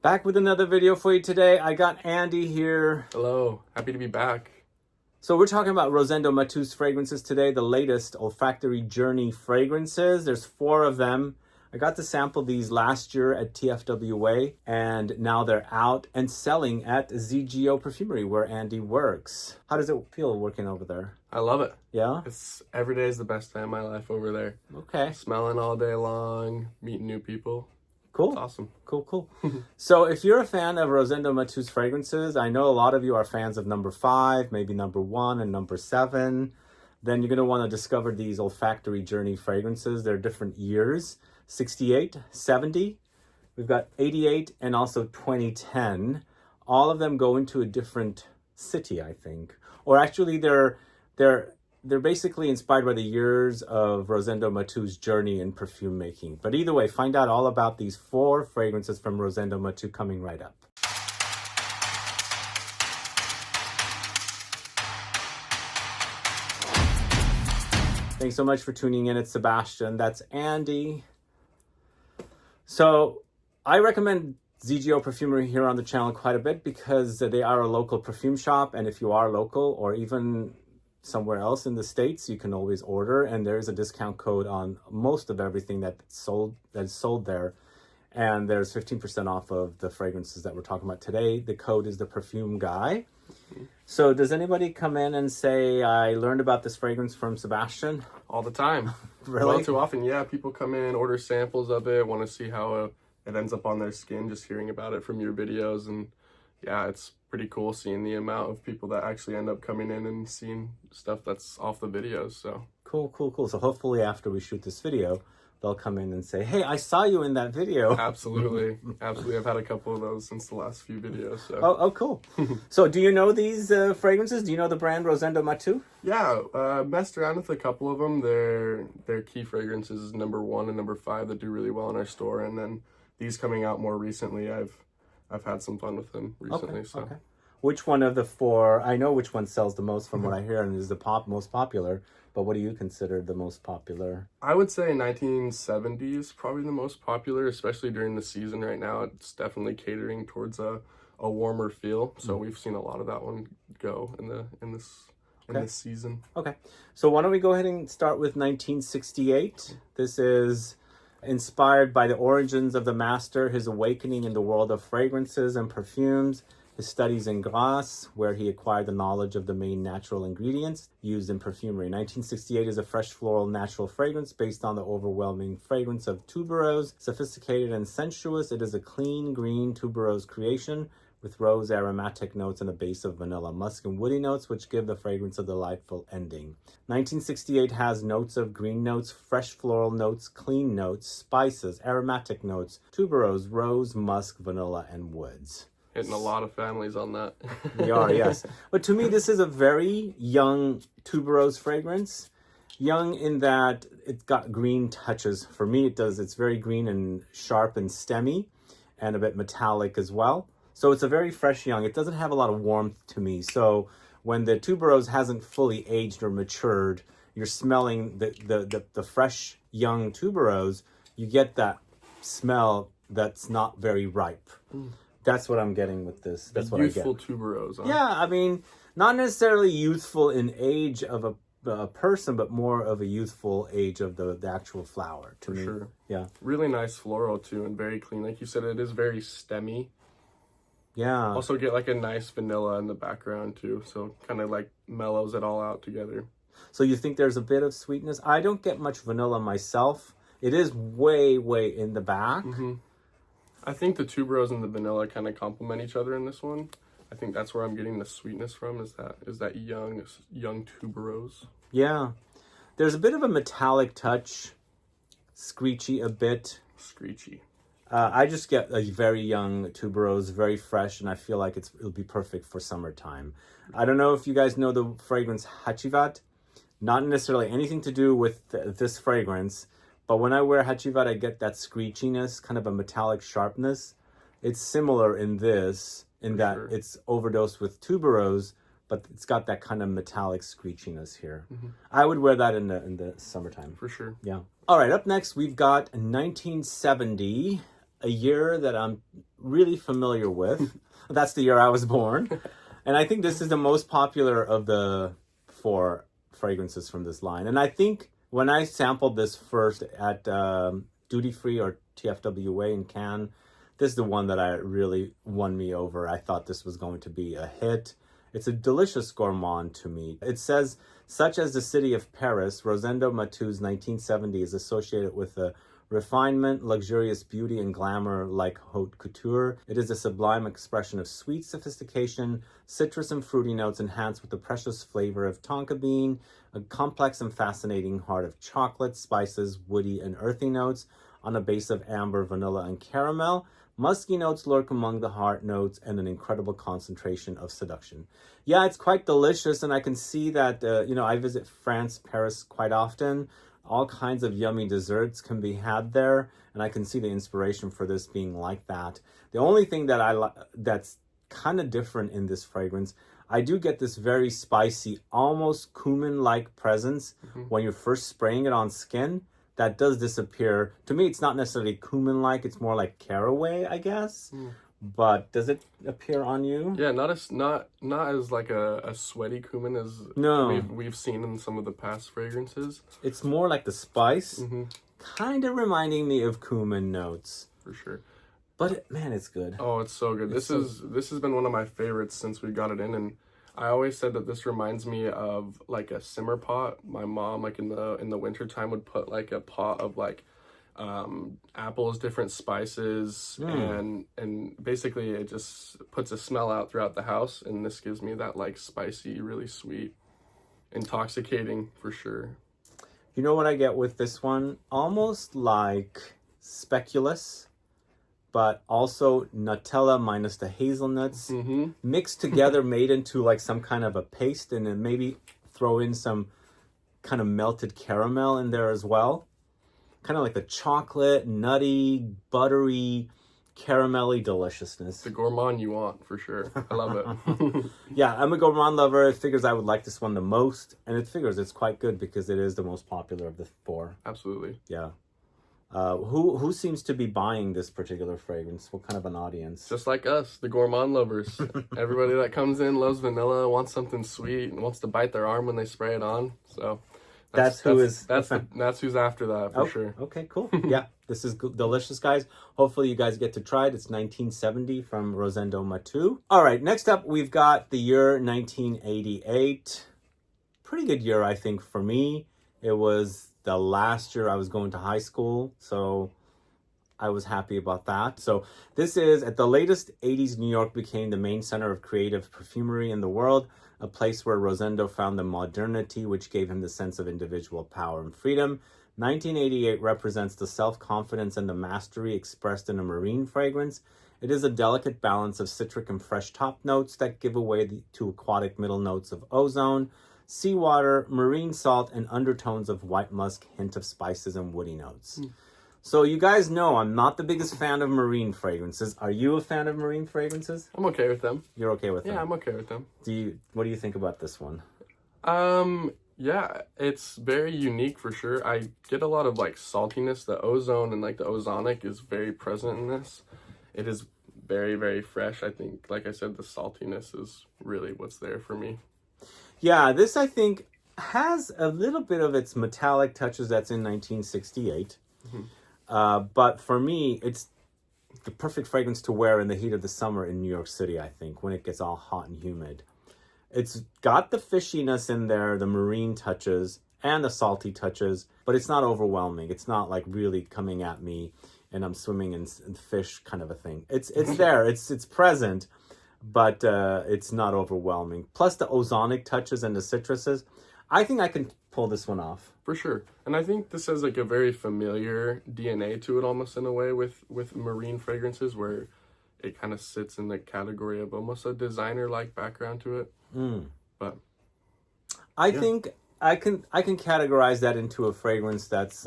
Back with another video for you today. I got Andy here. Hello, happy to be back. So we're talking about Rosendo Mateu's fragrances today, the latest olfactory journey fragrances. There's 4 of them. I got to sample these last year at TFWA, and now they're out and selling at ZGO Perfumery, where Andy works. How does it feel working over there? I love it. Yeah? Every day is the best time of my life over there. Okay. Smelling all day long, meeting new people. Cool. It's awesome. Cool. So if you're a fan of Rosendo Mateu's fragrances, I know a lot of you are fans of number 5, maybe number 1 and number 7. Then you're going to want to discover these olfactory journey fragrances. They're different years, 68, 70. We've got 88 and also 2010. All of them go into a different city, I think. Or actually they're basically inspired by the years of Rosendo Mateu's journey in perfume making. But either way, find out all about these 4 fragrances from Rosendo Mateu coming right up. Thanks so much for tuning in. It's Sebastian. That's Andy. So I recommend ZGO Perfumery here on the channel quite a bit because they are a local perfume shop. And if you are local or even somewhere else in the States, you can always order, and there is a discount code on most of everything that's sold there, and there's 15% off of the fragrances that we're talking about today. The code is the Perfume Guy. So does anybody come in and say, I learned about this fragrance from Sebastian? All the time. Really? Well, too often, yeah. People come in, order samples of it, want to see how it ends up on their skin, just hearing about it from your videos. And yeah, it's pretty cool seeing the amount of people that actually end up coming in and seeing stuff that's off the videos. So Cool. So hopefully after we shoot this video, they'll come in and say, hey, I saw you in that video. absolutely. I've had a couple of those since the last few videos. So. Oh, cool. So do you know these fragrances? Do you know the brand Rosendo Mateu? Yeah, messed around with a couple of them. Their key fragrances is number 1 and number 5 that do really well in our store, and then these coming out more recently, I've had some fun with them recently. Okay. Which one of the 4? I know which one sells the most from what I hear and is the most popular. But what do you consider the most popular? I would say 1970s probably the most popular, especially during the season right now. It's definitely catering towards a warmer feel. So we've seen a lot of that one go in this season. Okay. So why don't we go ahead and start with 1968. This is inspired by the origins of the master, his awakening in the world of fragrances and perfumes, his studies in Grasse, where he acquired the knowledge of the main natural ingredients used in perfumery. 1968 is a fresh floral natural fragrance based on the overwhelming fragrance of Tuberose. Sophisticated and sensuous, it is a clean green Tuberose creation with rose aromatic notes and a base of vanilla, musk, and woody notes, which give the fragrance a delightful ending. 1968 has notes of green notes, fresh floral notes, clean notes, spices, aromatic notes, tuberose, rose, musk, vanilla, and woods. Hitting a lot of families on that. We are, yes. But to me, this is a very young tuberose fragrance. Young in that it's got green touches. For me, it does. It's very green and sharp and stemmy and a bit metallic as well. So it's a very fresh young. It doesn't have a lot of warmth to me. So when the tuberose hasn't fully aged or matured, you're smelling the fresh young tuberose, you get that smell that's not very ripe. That's what I'm getting with this. That's what I get. Youthful tuberose. Huh? Yeah, I mean, not necessarily youthful in age of a person, but more of a youthful age of the actual flower to me. Sure. Yeah. Really nice floral too, and very clean. Like you said, it is very stemmy. Yeah. Also get like a nice vanilla in the background too, so kind of like mellows it all out together. So you think there's a bit of sweetness? I don't get much vanilla myself. It is way in the back. I think the tuberose and the vanilla kind of complement each other in this one. I think that's where I'm getting the sweetness from, is that young tuberose. Yeah. There's a bit of a metallic touch, screechy a bit. Screechy. I just get a very young tuberose, very fresh, and I feel like it'll be perfect for summertime. I don't know if you guys know the fragrance Hachivat. Not necessarily anything to do with this fragrance, but when I wear Hachivat, I get that screechiness, kind of a metallic sharpness. It's similar in this, it's overdosed with tuberose, but it's got that kind of metallic screechiness here. I would wear that in the summertime. For sure. Yeah. All right, up next, we've got 1970 a year that I'm really familiar with. That's the year I was born. And I think this is the most popular of the 4 fragrances from this line. And I think when I sampled this first at Duty Free or TFWA in Cannes, this is the one that I really won me over. I thought this was going to be a hit. It's a delicious gourmand to me. It says, such as the city of Paris, Rosendo Mateu's 1970 is associated with a refinement, luxurious beauty, and glamour like haute couture. It is a sublime expression of sweet sophistication, citrus and fruity notes enhanced with the precious flavor of tonka bean, a complex and fascinating heart of chocolate, spices, woody, and earthy notes on a base of amber, vanilla, and caramel. Musky notes lurk among the heart notes and an incredible concentration of seduction. Yeah, it's quite delicious, and I can see that, I visit France, Paris quite often. All kinds of yummy desserts can be had there, and I can see the inspiration for this being like that. The only thing that that's kind of different in this fragrance, I do get this very spicy, almost cumin-like presence when you're first spraying it on skin. That does disappear. To me, it's not necessarily cumin-like. It's more like caraway, I guess. But does it appear on you? Yeah, not as like a sweaty cumin as we've seen in some of the past fragrances. It's more like the spice, kind of reminding me of cumin notes. For sure. But man, it's good. Oh, it's so good. This has been one of my favorites since we got it in, and I always said that this reminds me of like a simmer pot. My mom, like in the winter time, would put like a pot of like apples, different spices, and basically it just puts a smell out throughout the house, and this gives me that like spicy, really sweet, intoxicating for sure. You know what I get with this one? Almost like speculous, but also Nutella minus the hazelnuts mixed together, made into like some kind of a paste, and then maybe throw in some kind of melted caramel in there as well. Kind of like the chocolate, nutty, buttery, caramelly deliciousness. The gourmand you want, for sure. I love it. Yeah, I'm a gourmand lover. It figures I would like this one the most, and it figures it's quite good because it is the most popular of the 4. Absolutely. Yeah. Who seems to be buying this particular fragrance? What kind of an audience? Just like us, the gourmand lovers. Everybody that comes in loves vanilla, wants something sweet, and wants to bite their arm when they spray it on. So that's who's after that for sure. Okay, cool. Yeah, this is delicious, guys. Hopefully you guys get to try it. It's 1970 from Rosendo Mateu. All right, next up we've got the year 1988. Pretty good year, I think, for me. It was the last year I was going to high school, so I was happy about that. So this is, at the latest 80s, New York became the main center of creative perfumery in the world, a place where Rosendo found the modernity which gave him the sense of individual power and freedom. 1988 represents the self-confidence and the mastery expressed in a marine fragrance. It is a delicate balance of citric and fresh top notes that give way to aquatic middle notes of ozone, seawater, marine salt, and undertones of white musk, hint of spices and woody notes. So you guys know I'm not the biggest fan of marine fragrances. Are you a fan of marine fragrances? I'm okay with them. You're okay with them? Yeah, I'm okay with them. What do you think about this one? Yeah, it's very unique for sure. I get a lot of like saltiness. The ozone and like the ozonic is very present in this. It is very, very fresh. I think, like I said, the saltiness is really what's there for me. Yeah, this I think has a little bit of its metallic touches that's in 1968. But for me, it's the perfect fragrance to wear in the heat of the summer in New York City, I think, when it gets all hot and humid. It's got the fishiness in there, the marine touches, and the salty touches, but it's not overwhelming. It's not like really coming at me and I'm swimming in fish kind of a thing. It's there, it's present, but it's not overwhelming. Plus the ozonic touches and the citruses. I think I can pull this one off. For sure. And I think this has like a very familiar DNA to it almost in a way with marine fragrances, where it kind of sits in the category of almost a designer-like background to it. But I think I can categorize that into a fragrance that's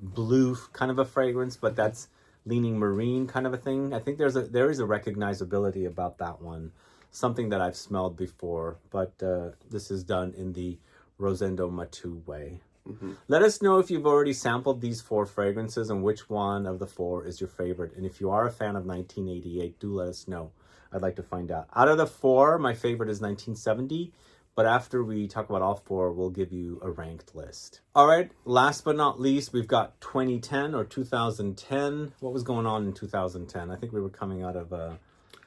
blue kind of a fragrance, but that's leaning marine kind of a thing. I think there is a recognizability about that one, something that I've smelled before, but this is done in the Rosendo Mateu way. Let us know if you've already sampled these 4 fragrances and which one of the 4 is your favorite. And if you are a fan of 1988, do let us know. I'd like to find out. Out of the 4, my favorite is 1970. But after we talk about all 4, we'll give you a ranked list. All right, last but not least, we've got 2010 or 2010. What was going on in 2010? I think we were coming out of a...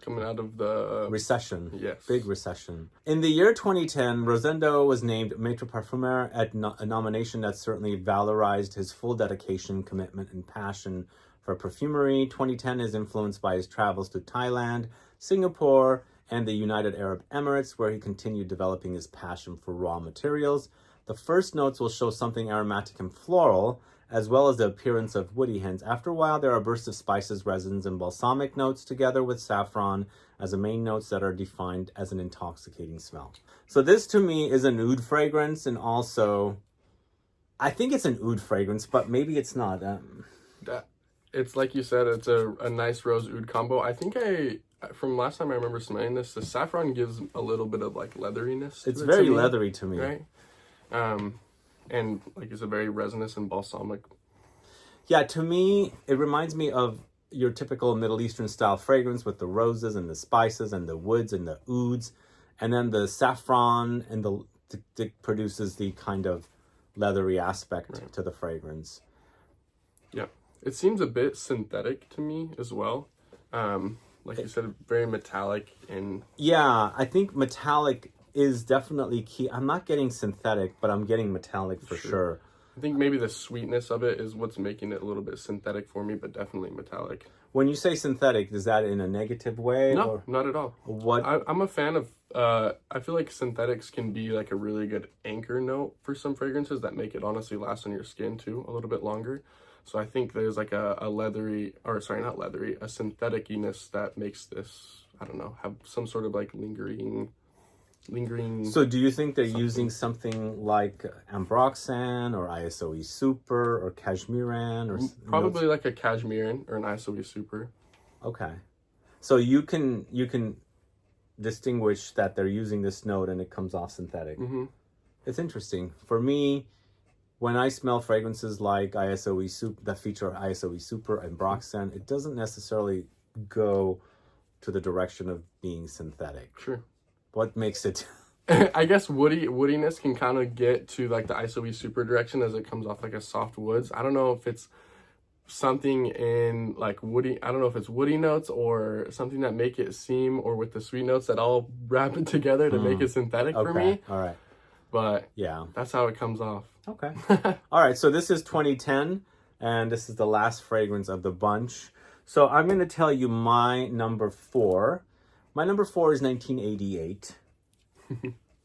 Coming out of the... recession. Yes. Big recession. In the year 2010, Rosendo was named Maître Parfumeur at a nomination that certainly valorized his full dedication, commitment, and passion for perfumery. 2010 is influenced by his travels to Thailand, Singapore, and the United Arab Emirates, where he continued developing his passion for raw materials. The first notes will show something aromatic and floral, as well as the appearance of woody hints. After a while, there are bursts of spices, resins, and balsamic notes together with saffron as the main notes that are defined as an intoxicating smell. So this to me is an oud fragrance, and also, I think it's an oud fragrance, but maybe it's not. It's like you said, it's a nice rose oud combo. I think from last time I remember smelling this, the saffron gives a little bit of like leatheriness. It's very leathery to me. Right? And like it's a very resinous and balsamic. Yeah, to me, it reminds me of your typical Middle Eastern style fragrance with the roses and the spices and the woods and the ouds. And then the saffron and the produces the kind of leathery aspect to the fragrance. Yeah. It seems a bit synthetic to me as well. Like you said, very metallic and... Yeah, I think metallic is definitely key. I'm not getting synthetic, but I'm getting metallic for sure. I think maybe the sweetness of it is what's making it a little bit synthetic for me, but definitely metallic. When you say synthetic, is that in a negative way? No, or? not at all. What? I'm a fan of... I feel like synthetics can be like a really good anchor note for some fragrances that make it honestly last on your skin too a little bit longer. So I think there's like a leathery, or sorry, not leathery, a synthetic-iness that makes this, I don't know, have some sort of like lingering. So do you think they're using something like Ambroxan or ISOE Super or Cashmeran or probably like a Cashmeran or an ISOE Super? Okay, so you can distinguish that they're using this note and it comes off synthetic. It's interesting for me. When I smell fragrances like ISOE Super that feature ISOE Super and Ambroxan, it doesn't necessarily go to the direction of being synthetic. Sure. What makes it? I guess woodiness can kind of get to like the ISOE Super direction as it comes off like a soft woods. I don't know if it's something in like woody. I don't know if it's woody notes or something that make it seem, or with the sweet notes that all wrap it together to make it synthetic for me. All right. But yeah, that's how it comes off. Okay. All right. So this is 2010, and this is the last fragrance of the bunch. So I'm going to tell you my number 4. My number 4 is 1988.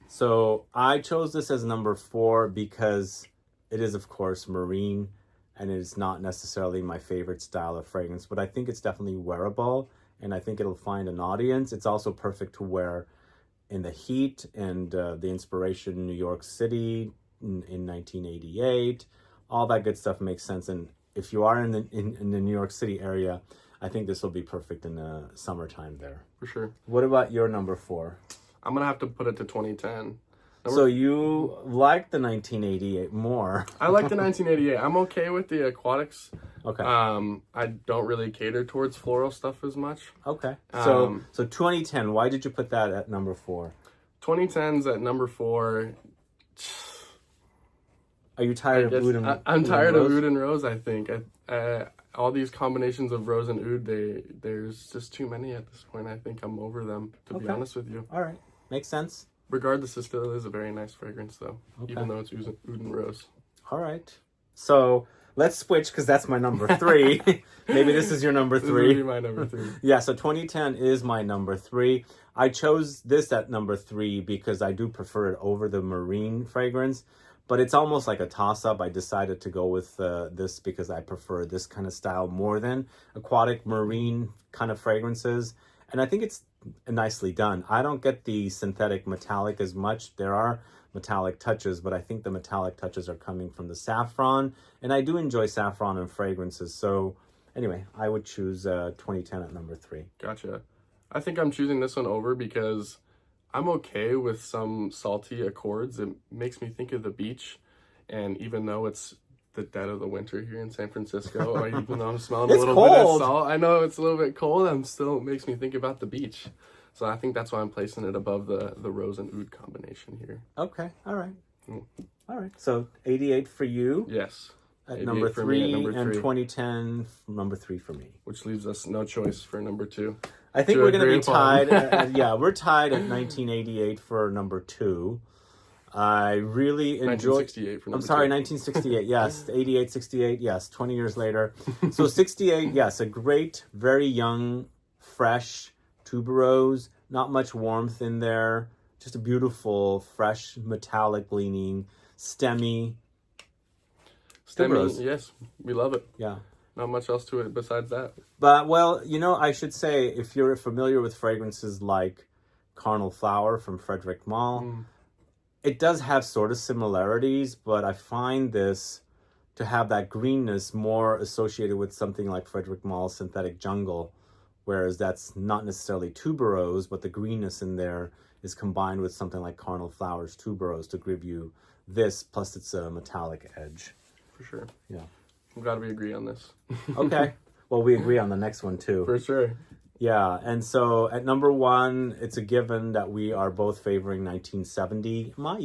So I chose this as number 4 because it is, of course, marine, and it is not necessarily my favorite style of fragrance, but I think it's definitely wearable, and I think it'll find an audience. It's also perfect to wear in the heat and the inspiration in New York City in 1988. All that good stuff makes sense. And if you are in the New York City area, I think this will be perfect in the summertime there. For sure. What about your number 4? I'm going to have to put it to 2010. So you like the 1988 more. I like the 1988. I'm okay with the aquatics. Okay. I don't really cater towards floral stuff as much. Okay. So 2010, why did you put that at number 4? 2010's at number 4. Are you tired of oud and I'm tired of oud and rose, I think. All these combinations of rose and oud, there's just too many at this point. I think I'm over them, to be honest with you. All right. Makes sense. Regardless, it still is a very nice fragrance, though, even though it's oud and rose. All right. So let's switch, because that's my number 3. Maybe this is your number 3. This will be my number 3. Yeah, so 2010 is my number 3. I chose this at number 3 because I do prefer it over the marine fragrance. But it's almost like a toss-up. I decided to go with this because I prefer this kind of style more than aquatic marine kind of fragrances. And I think it's nicely done. I don't get the synthetic metallic as much. There are metallic touches, but I think the metallic touches are coming from the saffron. And I do enjoy saffron in fragrances. So anyway, I would choose 2010 at number 3. Gotcha. I think I'm choosing this one over because I'm okay with some salty accords. It makes me think of the beach. And even though it's the dead of the winter here in San Francisco, or even though I'm smelling It's a little bit of cold. salt, I know it's a little bit cold, it makes me think about the beach. So I think that's why I'm placing it above the rose and oud combination here. Okay, all right. All right, so 88 for you. Yes. At 88 number for me at 3, number and 3. 2010, number 3 for me. Which leaves us no choice for number 2. I think To we're going to be agree upon. tied. Yeah, we're tied at 1988 for number 2. I really enjoyed... 1968 for I'm number sorry, 2. 1968, yes. 88, 68, yes. 20 years later. So 68, yes, a great, very young, fresh tuberose. Not much warmth in there. Just a beautiful, fresh, metallic leaning, stemmy. Tuberose. Yes, we love it. Yeah. Not much else to it besides that. But, well, you know, I should say, if you're familiar with fragrances like Carnal Flower from Frederic Malle, it does have sort of similarities, but I find this to have that greenness more associated with something like Frederic Malle's Synthetic Jungle, whereas that's not necessarily tuberose, but the greenness in there is combined with something like Carnal Flower's tuberose to give you this, plus it's a metallic edge. For sure. Yeah. I'm glad we agree on this. Okay. Well, we agree on the next one, too. For sure. Yeah, and so at number 1, it's a given that we are both favoring 1970. My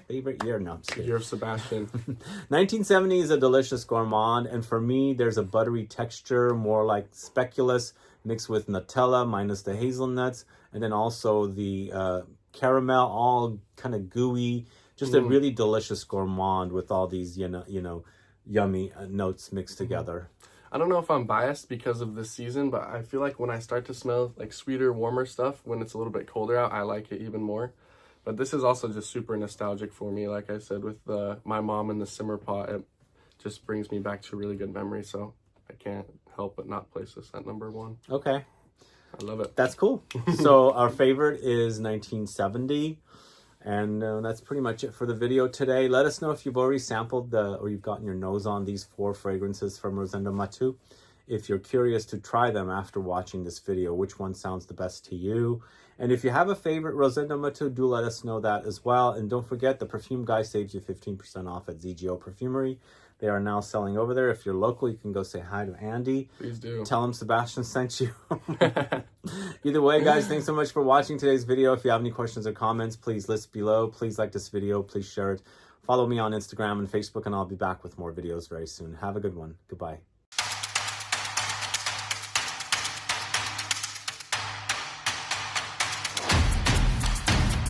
favorite year. No, I'm just kidding. Year of Sebastian. 1970 is a delicious gourmand, and for me, there's a buttery texture, more like speculous, mixed with Nutella, minus the hazelnuts, and then also the caramel, all kind of gooey. Just a really delicious gourmand with all these, you know, yummy notes mixed together. I don't know if I'm biased because of this season, but I feel like when I start to smell like sweeter, warmer stuff, when it's a little bit colder out, I like it even more. But this is also just super nostalgic for me. Like I said, with my mom and the simmer pot, it just brings me back to a really good memory. So I can't help but not place this at number 1. Okay. I love it. That's cool. So our favorite is 1970. And that's pretty much it for the video today. Let us know if you've already sampled or you've gotten your nose on these 4 fragrances from Rosendo Mateu. If you're curious to try them after watching this video, which one sounds the best to you. And if you have a favorite Rosendo Mateu, do let us know that as well. And don't forget, the Perfume Guy saves you 15% off at ZGO Perfumery. They are now selling over there. If you're local, you can go say hi to Andy. Please do. Tell him Sebastian sent you. Either way, guys, thanks so much for watching today's video. If you have any questions or comments, please list below. Please like this video. Please share it. Follow me on Instagram and Facebook, and I'll be back with more videos very soon. Have a good one. Goodbye.